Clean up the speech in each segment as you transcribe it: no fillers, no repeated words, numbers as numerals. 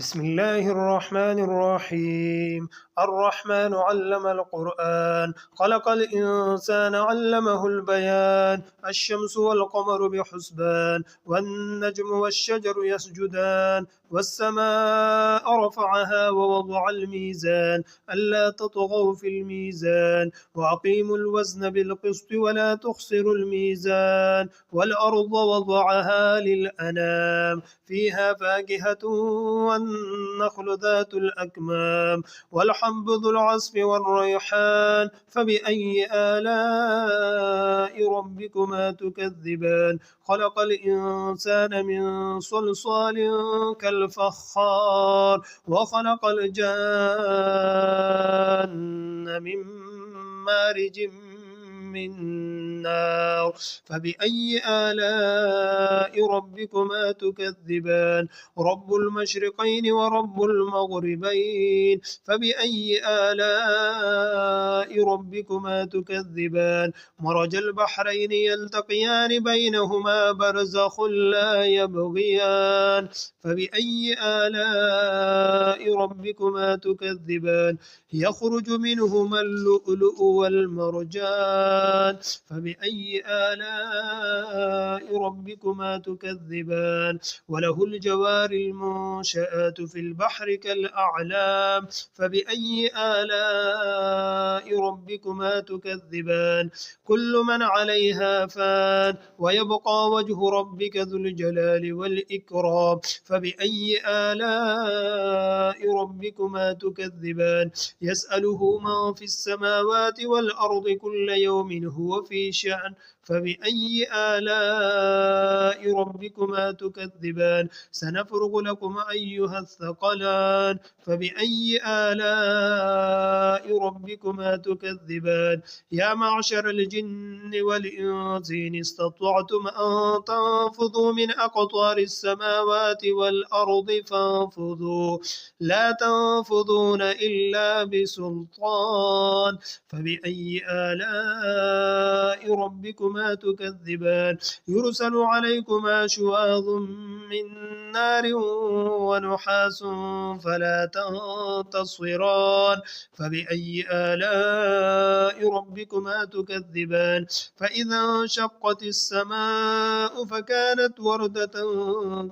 بسم الله الرحمن الرحيم. الرحمن علم القرآن خلق الإنسان علمه البيان. الشمس والقمر بحسبان والنجم والشجر يسجدان والسماء رفعها ووضع الميزان ألا تطغوا في الميزان وأقيموا الوزن بالقسط ولا تخسروا الميزان والأرض وضعها للأنام فيها فاكهة والنخل ذات الأكمام والحب ذو العصف والريحان فبأي آلاء ربكما تكذبان خلق الإنسان من صلصال كالفخار وخلق الجان من مارج من نار فبأي آلاء ربكما تكذبان رب المشرقين ورب المغربين فبأي آلاء ربكما تكذبان مرج البحرين يلتقيان بينهما برزخ لا يبغيان فبأي آلاء ربكما تكذبان يخرج منهما اللؤلؤ والمرجان فبأي آلاء ربكما تكذبان وله الجوار المنشآت في البحر كالأعلام فبأي آلاء ربكما تكذبان كل من عليها فان ويبقى وجه ربك ذو الجلال والإكرام فبأي آلاء ربكما تكذبان يسأله من في السماوات والأرض كل يوم هو في شأن فبأي آلاء ربكما تكذبان سنفرغ لكم أيها الثقلان فبأي آلاء ربكما تكذبان يا معشر الجن والإنس إن استطعتم أن تنفذوا من أقطار السماوات والأرض فانفذوا لا تنفذون إلا بسلطان فبأي آلاء ربكما تكذبان يرسل عليكما شواظ من نار ونحاس فلا تنتصران فبأي آلاء ربكما تكذبان فإذا انشقت السماء فكانت وردة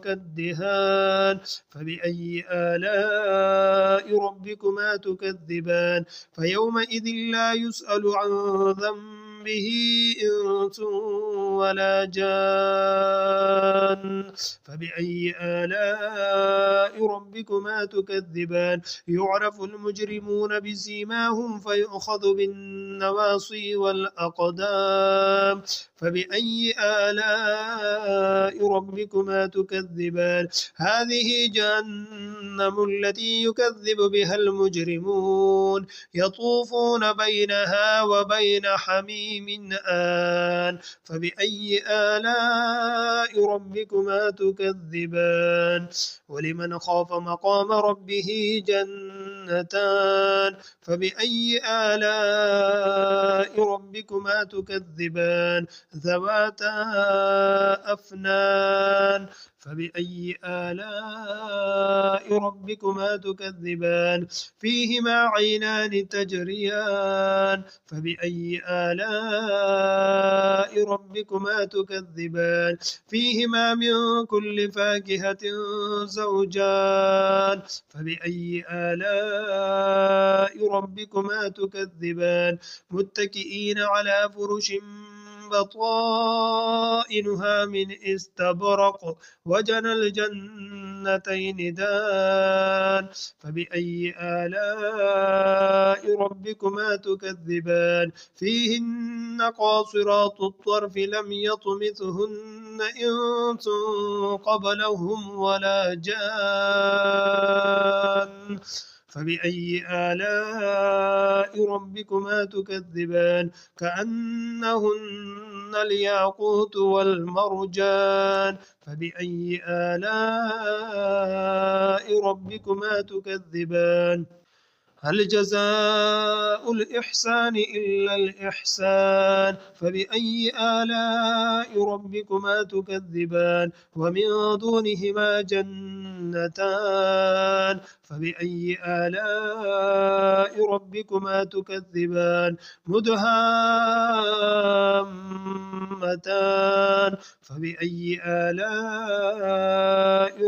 كالدهان فبأي آلاء ربكما تكذبان فيومئذ لا يسأل عن ذنبه إنس ولا جان فبأي آلاء ربكما تكذبان يعرف المجرمون بسيماهم فيؤخذ بالنواصي والأقدام فبأي آلاء ربكما تكذبان هذه جهنم التي يكذب بها المجرمون يطوفون بينها وبين حميم آن فبأي آلاء ربكما تكذبان ولمن خاف مقام ربه جنتان فبأي آلاء ربكما تكذبان ذواتا أفنان فبأي آلاء ربكما تكذبان فيهما عينان تجريان فبأي آلاء ربكما تكذبان فيهما من كل فاكهة زوجان فبأي آلاء ربكما تكذبان متكئين على فرش بطائنها من استبرق وجنى الجنتين دان فبأي آلاء ربكما تكذبان فيهن قاصرات الطرف لم يطمثهن إنس قبلهم ولا جان فبأي آلاء ربكما تكذبان كأنهن الياقوت والمرجان فبأي آلاء ربكما تكذبان هل جزاء الإحسان إلا الإحسان فبأي آلاء ربكما تكذبان ومن دونهما جنتان الرحمن فبأي آلاء ربكما تكذبان مدهامتان فبأي آلاء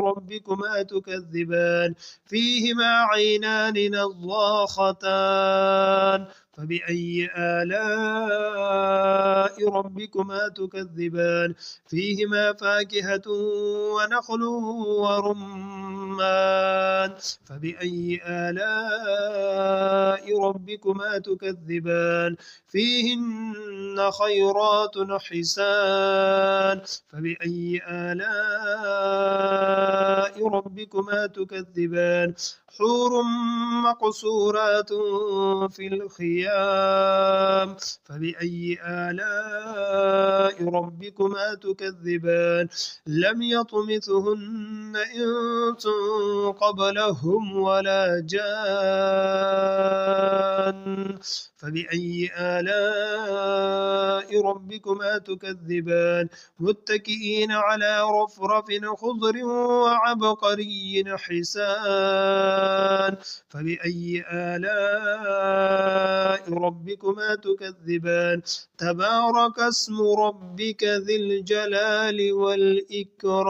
ربكما تكذبان فيهما عينان نضاختان فبأي آلاء ربكما تكذبان فيهما فاكهة ونخل ورمان فبأي آلاء ربكما تكذبان فيهن خيرات حسان فبأي آلاء ربكما تكذبان حور مقصورات في الخيام فبأي آلاء ربكما تكذبان لم يطمثهن إنس قبلهم ولا جان فبأي آلاء ربكما تكذبان متكئين على رفرف خضر وعبقري حسان فبأي آلاء ربكما تكذبان تبارك اسم ربك ذي الجلال والإكرام.